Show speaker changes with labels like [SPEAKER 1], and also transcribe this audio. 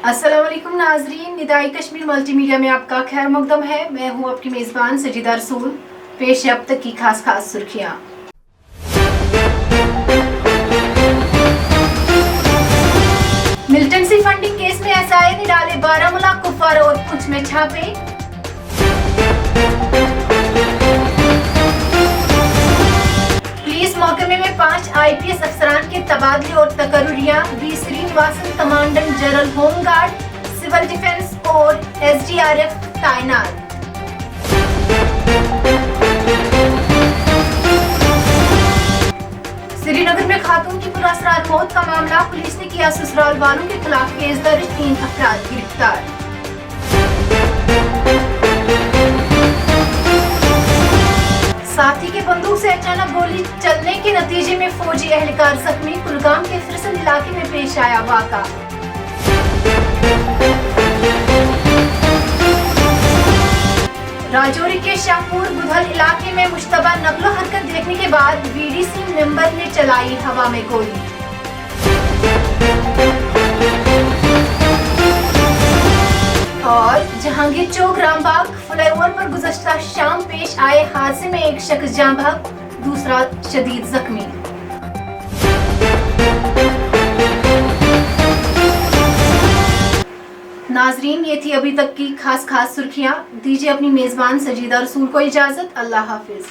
[SPEAKER 1] अस्सलाम वालेकुम नाजरीन, निदाई कश्मीर मल्टीमीडिया में आपका खैर मकदम है। मैं हूं आपकी मेज़बान सजीदा रसूल। पेश है अब तक की खास सुर्खियां। मिलिटेंसी फंडिंग केस में एसआई ने डाले बारामूला, कुपवारा और पुंछ में छापे। पुलिस महकमे में 5 IPS अफसरान के तबादले और तकर्रुरियां। V Srinivasan commandant general home guard, civil defence और SDRF तैनात। श्रीनगर में खातून की पुरअसरार मौत का मामला, पुलिस ने किया ससुराल वालों के खिलाफ केस दर्ज, 3 अफराद गिरफ्तार। साथी के बंदूक से अचानक गोली चलने के नतीजे में फौजी एहलकार जख्मी। कुलगाम के फिरसन इलाके में पेश आया वाक़ा। राजौरी के शाहपुर बुधल इलाके में मुश्तबा नकलो हरकत देखने के बाद VDC मेंबर ने चलाई हवा में गोली। और जहांगीर चौक रामबाग फ्लाईओवर पर गुज़श्ता शाम पेश आए हादसे में एक शख्स जान बहक, दूसरा शदीद जख्मी। नाजरीन, ये थी अभी तक की खास सुर्खियां। दीजिए अपनी मेजबान सजीदा रसूल को इजाजत। अल्लाह हाफिज।